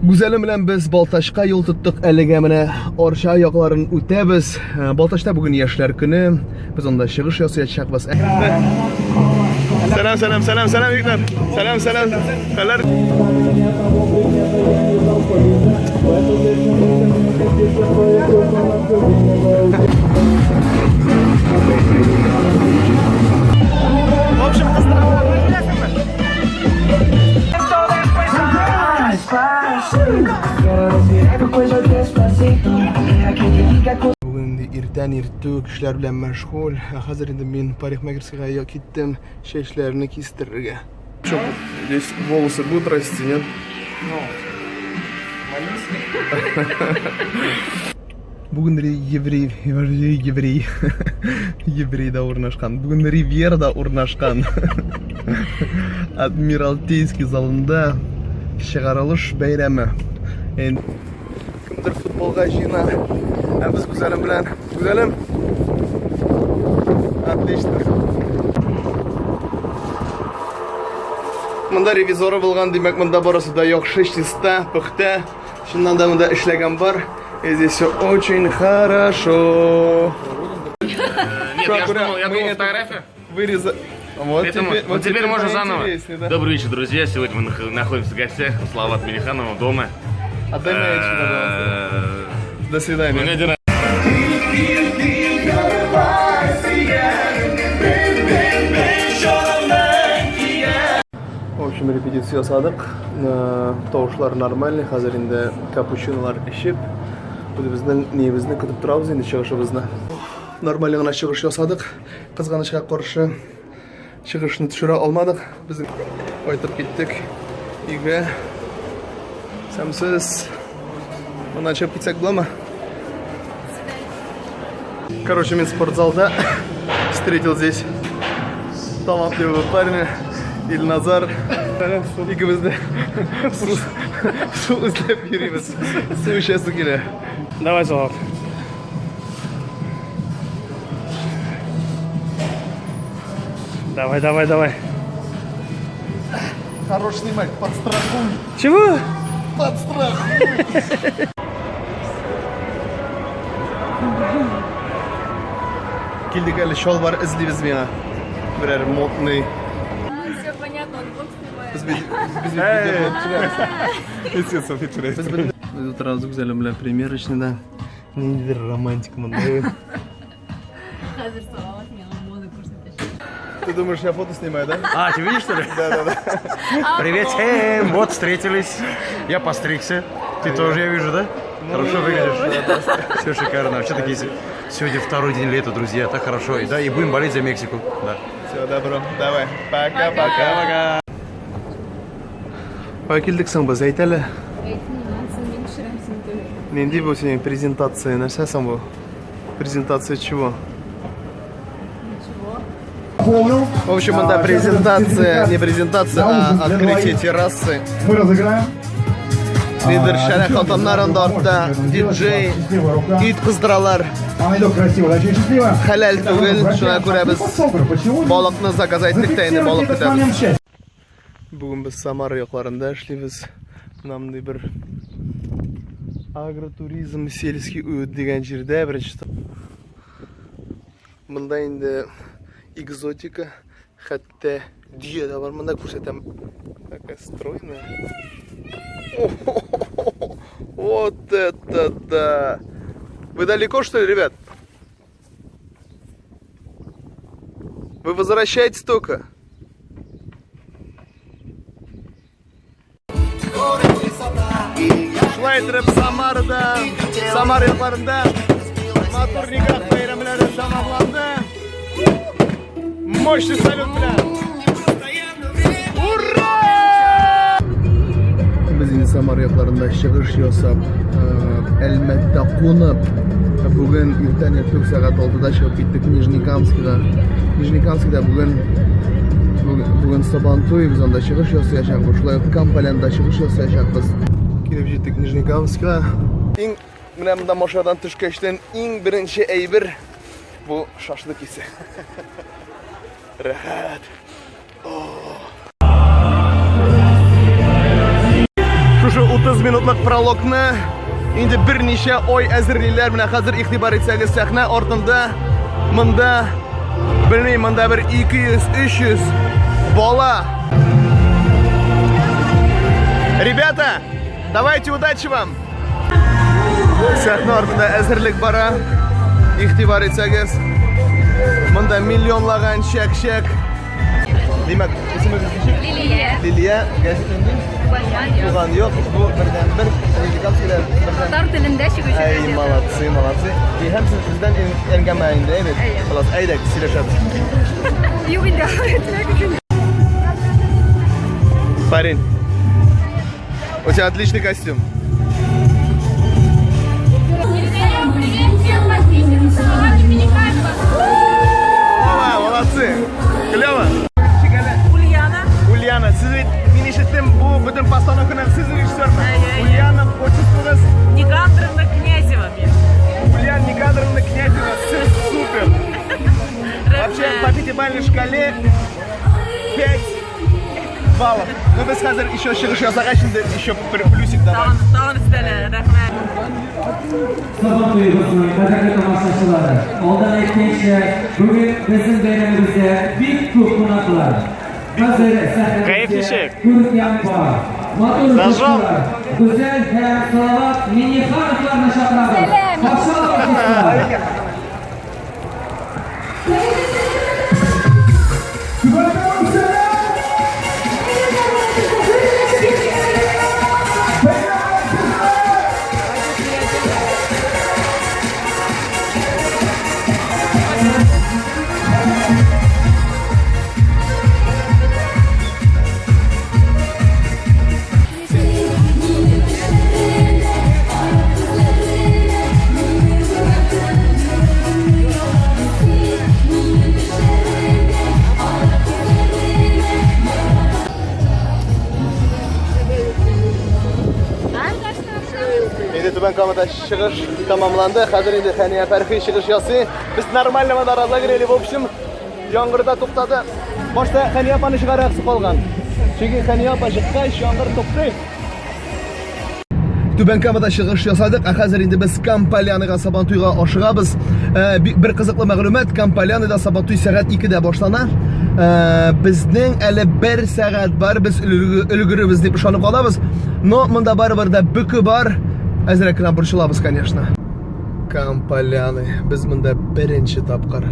Güzelim bilen biz Baltaşqa yol tuttuk. Әлегә менә Орша якларын үтәбез. Балташта бүген яшьләр көне. Без анда чыгыш ясаячакбыз. Selam Виктор. Selam. Хәлләр. В общем, Bugün irten irtü kişiler bilen meşgul. Hazır indim ben парикмахерская gittim. Şeşlerini kestirerge. Çok здесь волосы будут расти, нет? Bugün еврей да урнашкан. Bugün Ривьерада урнашкан. Адмиралтейский залында чыгарылыш бәйрәме. Kimdir futbolga jina. Biz güzelim bilen. Güzelim. Отлично. Mında revizorı bulgan demek mında burası da yok. Чиста, пөхтә. Şundan da mında işlegen var. Здесь все очень хорошо. Нет, я думал, фотография. Вырезать. Вот теперь можно заново. Да? Добрый вечер, друзья. Сегодня мы находимся в гостях у Славата Миниханова дома. Отдай маячку, пожалуйста. До свидания. В общем, репетиция ясадык. Тавышлар нормальный. Хәзер инде капучинолар эчеп. Безнең небезне көтеп торабыз инде чыгышыбызны. Нормаль гына чыгыш ясадык. Кызганычка каршы чыгышны төшерә алмадык. Без кайтып киттек. Үйгә. Сәмсез. Мына чыгып китсәк буламы? Короче, мен спортзалда встретил здесь талантливого парня Ильназар. Ikimiz de su izlep yürüyoruz. Su içesi geliyor. Давай, Салават. Давай. Хорош снимать, подстрахуй. Чего? Подстрахуй. Келдик әлі шалбар izleybiz миңа. Бірер модный. Все понятно, он блог снимает. Biz oturarız güzelim bilen примерочныйда. Nedir romantik мындай. Хәзер Салават миңа мода күрсәтәчәк. Ты думаешь, я фото снимаю, да? А, ты видишь, что ли? Да. Привет, вот встретились. Я постригся. Ты тоже, я вижу, да? Хорошо выглядишь. Все шикарно. Вообще такие сегодня второй день лета, друзья. Так хорошо. И да, и будем болеть за Мексику. Да. Все, добро. Давай. Пока. Келдік сың біз, әйтәлі. Нендей бұл сенің презентация? Нәрсе сың бұл? Презентация чего? В общем, это презентация, не презентация, а открытие террасы. Мы разыграем. Лидер шәрә хатаннарын да артта, диджей, ит кыздыралар. Она идет красиво, очень счастливо. Хәләл түгел, шуңа күрә без балыкны заказать итек тә инде балык көтәбез. Бүген без Самара якларында эшлибез. Намный бер агротуризм, сельский уют дигән җирдә беренче. Монда инде экзотика, хәтта дия да бар. Монда күрсәтәм. Такая стройная. Вот это да! Вы далеко, что ли, ребят? Вы возвращаетесь только? Шлайтер Самарда, Самар якларында матур никах бәйрәмләре тамамланды. Мощный салют белән. Ура! Без инде Самар якларында чыгыш ясап, Әлмәттә кунып, бүген иртән 4 сәгать 6-да чыгып киттек Нижнекамскида. Нижнекамскида бүген Сабантуй без анда чыгыш ясаячакбыз. Шулай ук Кампалянда чыгыш ясаячакбыз. Килеп җиттек Нижнекамскига. Иң менә монда машинадан төшкәчтән иң беренче әйбер бу шашлык исе. Рәхәт. Уже 30 минутлык прологны инде берничә ай әзерлиләр. Менә хәзер игътибар итсәгез, сәхнә артында монда белмим, монда бер 200-300 бала. Ребята, давайте, удачи вам! Сәхнә артында әзерлек бара. Игътибар итсәгез, монда миллионлаган чәк-чәк. Димәк, исемегез ничек? Лилия. Лилия, гәзитендә туган юк. Бу бердән-бер Нижникамскида. Татар телендә чыгыш Ай, молодцы, молодцы. И һәм сез бездән әңгәмә инде, бит. Хәлас, әйдәк, сөйләшәбез. Юк инде. Парень, у тебя отличный костюм. Ова, молодцы. Клево. Ульяна, siz men eshitdim, bu butun постановканың siz rejissyormi? Ульяна, отчествоңыз? Никандровна Князева. Ульяна Никандровна Князева, siz супер. Вообще, по пятибалльной шкале 5 баллов. Ну, biz hozir еще чыгыш ясагач, еще плюсик давай. Tağın üstələ, rəhmət. Sabah duygusunun qadərli tamaşaçıları, ondan etkinlikler, bugün bizim beynemizde bir kup qonaqlar. Hazır səhnəmizdə Türkiyan var. Matur kuşlar, güzel hem salavat Minixanovlarına şakradır. Başarılar kuşlar. Түбән Камада чыгыш тамамланды. Хәзер инде Хәния Фәрхи чыгыш ясый. Без нормально мадараза кирели. В общем, яңгырда туктады. Башта Хәния апаны чыгараксы калган. Чөнки Хәния апа чыккач яңгыр туктый. Түбән Камада чыгыш ясадык. Хәзер инде без Кампаляныга Сабантуйга ашыгабыз. Бер кызыклы мәгълүмат, Кампаляныда Сабантуй сәгать 2-дә башлана. Безнең әле 1 сәгать бар. Без өлгеребез дип ышанып калабыз. Но монда барыбер да бүке бар. Әзрәк кенә борчылабыз, конечно. Кампаляны. Без монда беренче тапкыр.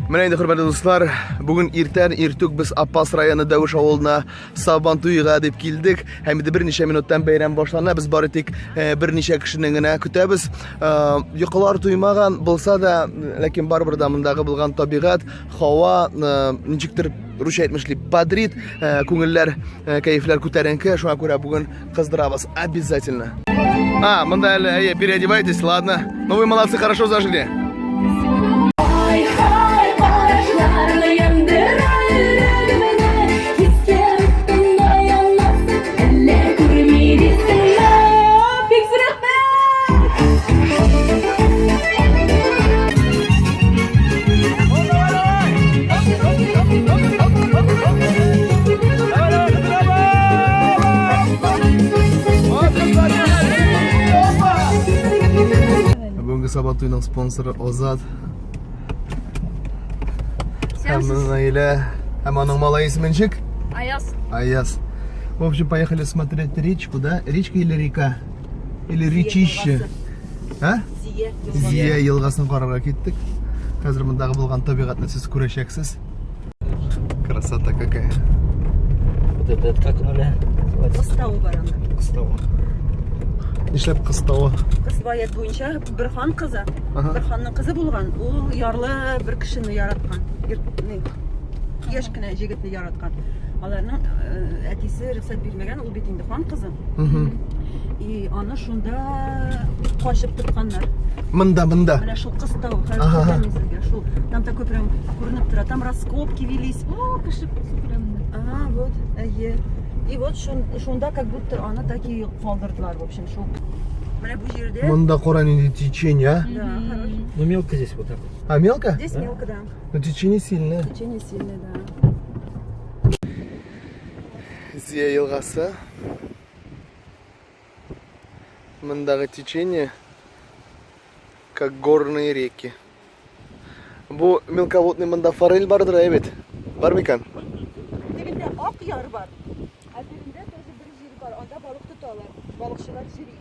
Менә инде, хөрмәтле дуслар, бүген иртән иртүк без Апас районы Дәвиш авылына Сабантуйга дип килдек. Һәм инде берничә минуттан бәйрәм башлана. Без бары тик берничә кешене генә көтәбез. Йокылар туймаган булса да, ләкин барыбер да мондагы булган табигать, һава, ничектер русча әйтмешли, бодрит, күңелләр, кайфләр күтәренке. Шуңа күрә бүген кыздырабыз обязательно. Монда әле переодевайтесь, ладно. Ну вы молодцы, хорошо зажили. Бүгінгі Сабантуйның спонсоры Озат. Һәм Наилә, һәм аның малай исеме ничек? Аяз. Аяз. В общем, поехали смотреть речку, да? Речка или река? Или речище? Зия елгасын карарга киттек. Хәзер мондагы булган табигатьне сез күрәчәксез. Красота какая. Вот это как нуля? Кыстау бар анда. Кыстау. Нишләп кыстау? Кыз баят буенча бер хан кызы. Бер ханның кызы булган. Ул ярлы бер кешене яраткан. Яшь кенә җегетне яраткан. Аларның әтисе рөхсәт бирмәгән, ул бит инде хан кызы. И аны шунда качып тотканнар. Монда. Менә шул кыстау, хәзер сезгә шул. Там такой прям күренеп тора. Там раскопки велись. О, кеше прям. Вот, әйе. И вот шунда как будто аны таки калдырдылар, в общем, шул Менә бу җирдә. Монда кара нинди течение, а? Да, хорошо. Ну мелко здесь вот так вот. А мелко? Здесь мелко, да. Но течение сильное. Течение сильное, да. Зия елгасы. Мындагы течение как горные реки. Бу мелководный мында форель бардыр, әбет. Бар микән? Дегендә ак яр бар. Ә дегендә тоже бер җир бар. Анда балык тоталар. Балыкчылар җири.